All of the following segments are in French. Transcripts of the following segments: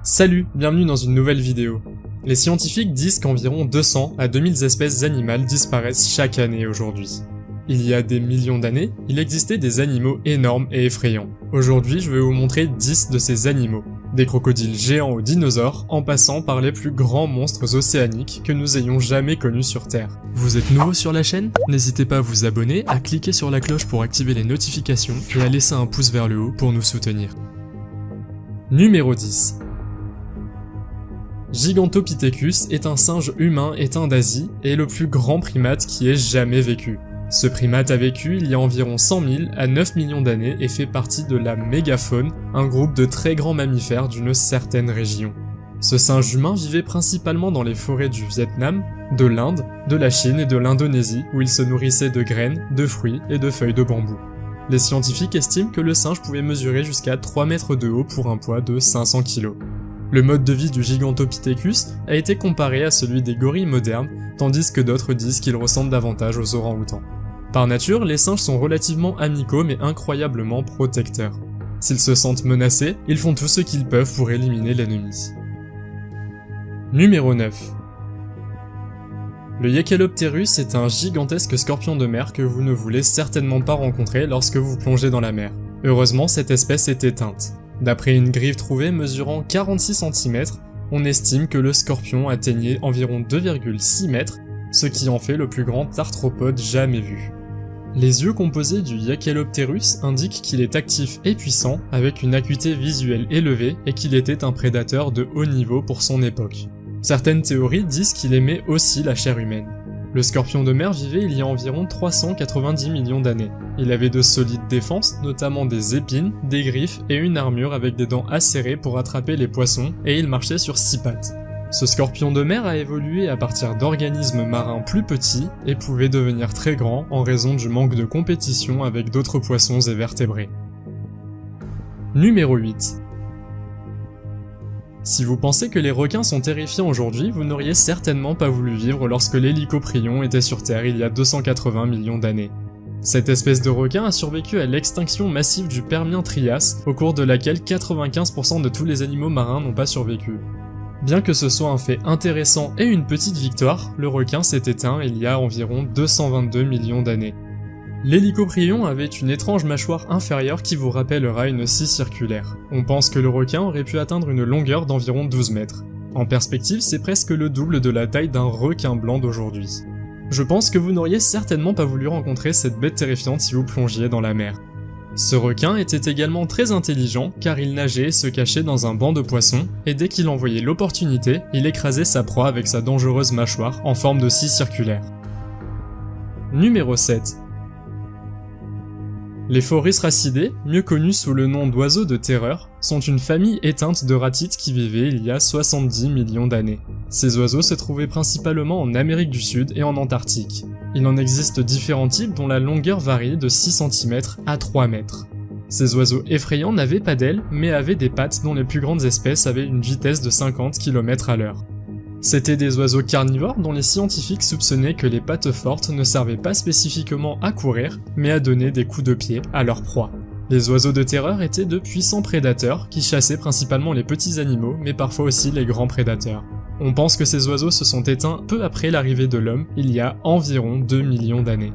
Salut, bienvenue dans une nouvelle vidéo. Les scientifiques disent qu'environ 200 à 2000 espèces animales disparaissent chaque année aujourd'hui. Il y a des millions d'années, il existait des animaux énormes et effrayants. Aujourd'hui, je vais vous montrer 10 de ces animaux. Des crocodiles géants aux dinosaures, en passant par les plus grands monstres océaniques que nous ayons jamais connus sur Terre. Vous êtes nouveau sur la chaîne? N'hésitez pas à vous abonner, à cliquer sur la cloche pour activer les notifications et à laisser un pouce vers le haut pour nous soutenir. Numéro 10. Gigantopithecus est un singe humain éteint d'Asie et le plus grand primate qui ait jamais vécu. Ce primate a vécu il y a environ 100 000 à 9 millions d'années et fait partie de la mégafaune, un groupe de très grands mammifères d'une certaine région. Ce singe humain vivait principalement dans les forêts du Vietnam, de l'Inde, de la Chine et de l'Indonésie où il se nourrissait de graines, de fruits et de feuilles de bambou. Les scientifiques estiment que le singe pouvait mesurer jusqu'à 3 mètres de haut pour un poids de 500 kg. Le mode de vie du Gigantopithecus a été comparé à celui des gorilles modernes, tandis que d'autres disent qu'il ressemble davantage aux orang-outans. Par nature, les singes sont relativement amicaux mais incroyablement protecteurs. S'ils se sentent menacés, ils font tout ce qu'ils peuvent pour éliminer l'ennemi. Numéro 9. Le Yachelopterus est un gigantesque scorpion de mer que vous ne voulez certainement pas rencontrer lorsque vous plongez dans la mer. Heureusement, cette espèce est éteinte. D'après une griffe trouvée mesurant 46 cm, on estime que le scorpion atteignait environ 2,6 mètres, ce qui en fait le plus grand arthropode jamais vu. Les yeux composés du Yachelopterus indiquent qu'il est actif et puissant, avec une acuité visuelle élevée et qu'il était un prédateur de haut niveau pour son époque. Certaines théories disent qu'il aimait aussi la chair humaine. Le scorpion de mer vivait il y a environ 390 millions d'années. Il avait de solides défenses, notamment des épines, des griffes et une armure avec des dents acérées pour attraper les poissons, et il marchait sur 6 pattes. Ce scorpion de mer a évolué à partir d'organismes marins plus petits et pouvait devenir très grand en raison du manque de compétition avec d'autres poissons et vertébrés. Numéro 8. Si vous pensez que les requins sont terrifiants aujourd'hui, vous n'auriez certainement pas voulu vivre lorsque les lycoprions étaient sur Terre il y a 280 millions d'années. Cette espèce de requin a survécu à l'extinction massive du Permien-Trias, au cours de laquelle 95% de tous les animaux marins n'ont pas survécu. Bien que ce soit un fait intéressant et une petite victoire, le requin s'est éteint il y a environ 222 millions d'années. Les lycoprions avaient une étrange mâchoire inférieure qui vous rappellera une scie circulaire. On pense que le requin aurait pu atteindre une longueur d'environ 12 mètres. En perspective, c'est presque le double de la taille d'un requin blanc d'aujourd'hui. Je pense que vous n'auriez certainement pas voulu rencontrer cette bête terrifiante si vous plongiez dans la mer. Ce requin était également très intelligent car il nageait et se cachait dans un banc de poissons, et dès qu'il en voyait l'opportunité, il écrasait sa proie avec sa dangereuse mâchoire en forme de scie circulaire. Numéro 7. Les Phoris racidés, mieux connus sous le nom d'oiseaux de terreur, sont une famille éteinte de ratites qui vivaient il y a 70 millions d'années. Ces oiseaux se trouvaient principalement en Amérique du Sud et en Antarctique. Il en existe différents types dont la longueur varie de 6 cm à 3 mètres. Ces oiseaux effrayants n'avaient pas d'ailes, mais avaient des pattes dont les plus grandes espèces avaient une vitesse de 50 km à l'heure. C'étaient des oiseaux carnivores dont les scientifiques soupçonnaient que les pattes fortes ne servaient pas spécifiquement à courir, mais à donner des coups de pied à leur proie. Les oiseaux de terreur étaient de puissants prédateurs qui chassaient principalement les petits animaux, mais parfois aussi les grands prédateurs. On pense que ces oiseaux se sont éteints peu après l'arrivée de l'homme, il y a environ 2 millions d'années.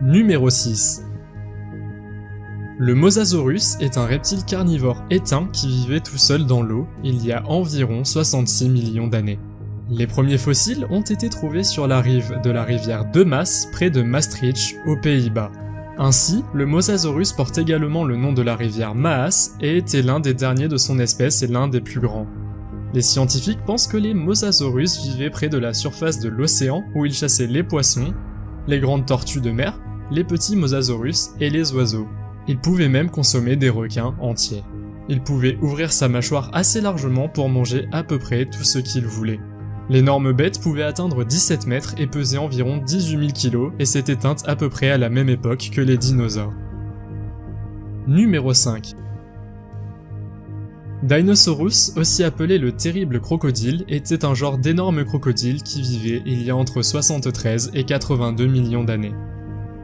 Numéro 6. Le Mosasaurus est un reptile carnivore éteint qui vivait tout seul dans l'eau il y a environ 66 millions d'années. Les premiers fossiles ont été trouvés sur la rive de la rivière de Maas près de Maastricht aux Pays-Bas. Ainsi, le Mosasaurus porte également le nom de la rivière Maas et était l'un des derniers de son espèce et l'un des plus grands. Les scientifiques pensent que les Mosasaurus vivaient près de la surface de l'océan où ils chassaient les poissons, les grandes tortues de mer, les petits Mosasaurus et les oiseaux. Il pouvait même consommer des requins entiers. Il pouvait ouvrir sa mâchoire assez largement pour manger à peu près tout ce qu'il voulait. L'énorme bête pouvait atteindre 17 mètres et peser environ 18 000 kg et s'est éteinte à peu près à la même époque que les dinosaures. Numéro 5. Dinosaurus, aussi appelé le terrible crocodile, était un genre d'énorme crocodile qui vivait il y a entre 73 et 82 millions d'années.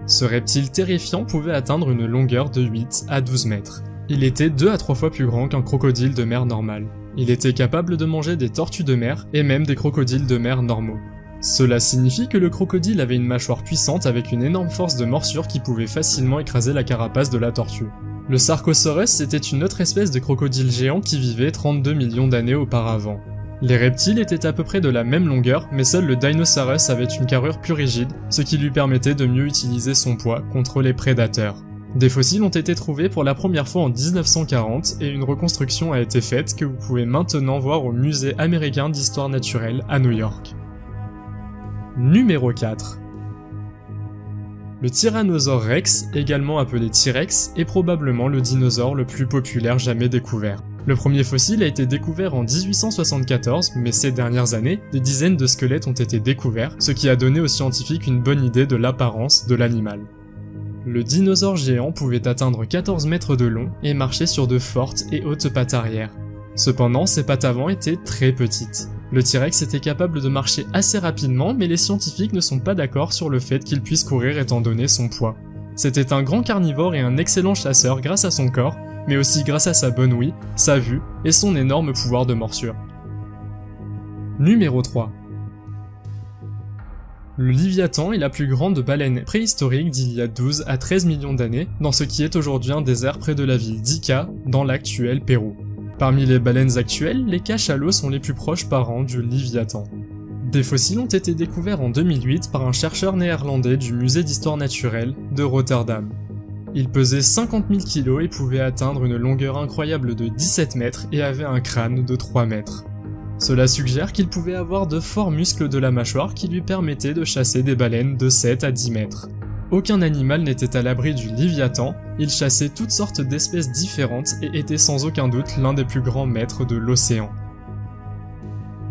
Ce reptile terrifiant pouvait atteindre une longueur de 8 à 12 mètres. Il était 2 à 3 fois plus grand qu'un crocodile de mer normal. Il était capable de manger des tortues de mer et même des crocodiles de mer normaux. Cela signifie que le crocodile avait une mâchoire puissante avec une énorme force de morsure qui pouvait facilement écraser la carapace de la tortue. Le Sarcosaurus était une autre espèce de crocodile géant qui vivait 32 millions d'années auparavant. Les reptiles étaient à peu près de la même longueur, mais seul le Dinosaurus avait une carrure plus rigide, ce qui lui permettait de mieux utiliser son poids contre les prédateurs. Des fossiles ont été trouvés pour la première fois en 1940 et une reconstruction a été faite que vous pouvez maintenant voir au Musée américain d'histoire naturelle à New York. Numéro 4. Le Tyrannosaure Rex, également appelé T-Rex, est probablement le dinosaure le plus populaire jamais découvert. Le premier fossile a été découvert en 1874, mais ces dernières années, des dizaines de squelettes ont été découverts, ce qui a donné aux scientifiques une bonne idée de l'apparence de l'animal. Le dinosaure géant pouvait atteindre 14 mètres de long et marcher sur de fortes et hautes pattes arrière. Cependant, ses pattes avant étaient très petites. Le T-Rex était capable de marcher assez rapidement, mais les scientifiques ne sont pas d'accord sur le fait qu'il puisse courir étant donné son poids. C'était un grand carnivore et un excellent chasseur grâce à son corps, mais aussi grâce à sa bonne ouïe, sa vue et son énorme pouvoir de morsure. Numéro 3. Le Léviathan est la plus grande baleine préhistorique d'il y a 12 à 13 millions d'années, dans ce qui est aujourd'hui un désert près de la ville d'Ica, dans l'actuel Pérou. Parmi les baleines actuelles, les cachalots sont les plus proches parents du Léviathan. Des fossiles ont été découverts en 2008 par un chercheur néerlandais du Musée d'histoire naturelle de Rotterdam. Il pesait 50 000 kg et pouvait atteindre une longueur incroyable de 17 mètres et avait un crâne de 3 mètres. Cela suggère qu'il pouvait avoir de forts muscles de la mâchoire qui lui permettaient de chasser des baleines de 7 à 10 mètres. Aucun animal n'était à l'abri du Léviathan, il chassait toutes sortes d'espèces différentes et était sans aucun doute l'un des plus grands maîtres de l'océan.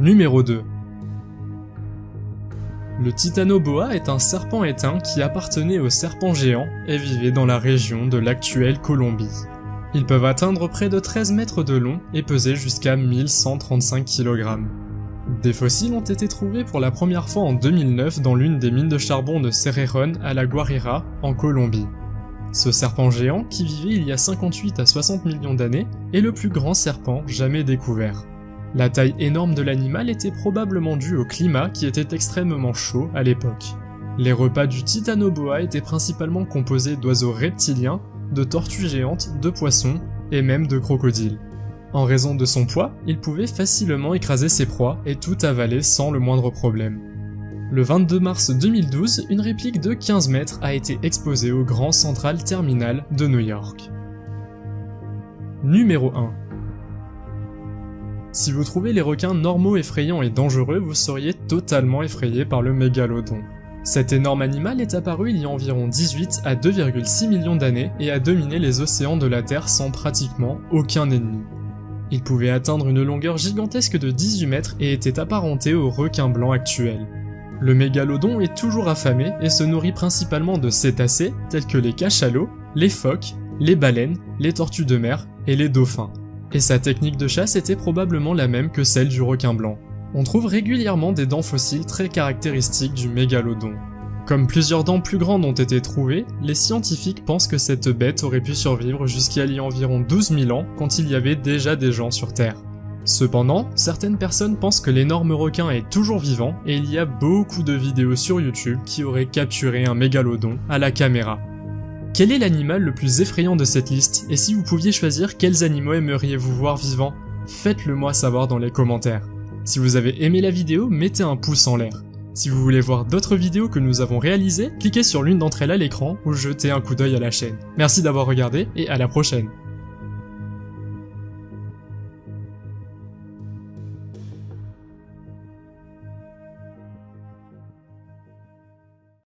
Numéro 2. Le Titanoboa est un serpent éteint qui appartenait aux serpents géants et vivait dans la région de l'actuelle Colombie. Ils peuvent atteindre près de 13 mètres de long et peser jusqu'à 1135 kg. Des fossiles ont été trouvés pour la première fois en 2009 dans l'une des mines de charbon de Cerrejón à la Guajira, en Colombie. Ce serpent géant, qui vivait il y a 58 à 60 millions d'années, est le plus grand serpent jamais découvert. La taille énorme de l'animal était probablement due au climat qui était extrêmement chaud à l'époque. Les repas du Titanoboa étaient principalement composés d'oiseaux reptiliens, de tortues géantes, de poissons et même de crocodiles. En raison de son poids, il pouvait facilement écraser ses proies et tout avaler sans le moindre problème. Le 22 mars 2012, une réplique de 15 mètres a été exposée au Grand Central Terminal de New York. Numéro 1. Si vous trouvez les requins normaux effrayants et dangereux, vous seriez totalement effrayé par le mégalodon. Cet énorme animal est apparu il y a environ 18 à 2,6 millions d'années et a dominé les océans de la Terre sans pratiquement aucun ennemi. Il pouvait atteindre une longueur gigantesque de 18 mètres et était apparenté au requin blanc actuel. Le mégalodon est toujours affamé et se nourrit principalement de cétacés tels que les cachalots, les phoques, les baleines, les tortues de mer et les dauphins. Et sa technique de chasse était probablement la même que celle du requin blanc. On trouve régulièrement des dents fossiles très caractéristiques du mégalodon. Comme plusieurs dents plus grandes ont été trouvées, les scientifiques pensent que cette bête aurait pu survivre jusqu'à il y a environ 12 000 ans quand il y avait déjà des gens sur Terre. Cependant, certaines personnes pensent que l'énorme requin est toujours vivant et il y a beaucoup de vidéos sur YouTube qui auraient capturé un mégalodon à la caméra. Quel est l'animal le plus effrayant de cette liste et si vous pouviez choisir quels animaux aimeriez-vous voir vivants? Faites-le moi savoir dans les commentaires. Si vous avez aimé la vidéo, mettez un pouce en l'air. Si vous voulez voir d'autres vidéos que nous avons réalisées, cliquez sur l'une d'entre elles à l'écran ou jetez un coup d'œil à la chaîne. Merci d'avoir regardé et à la prochaine.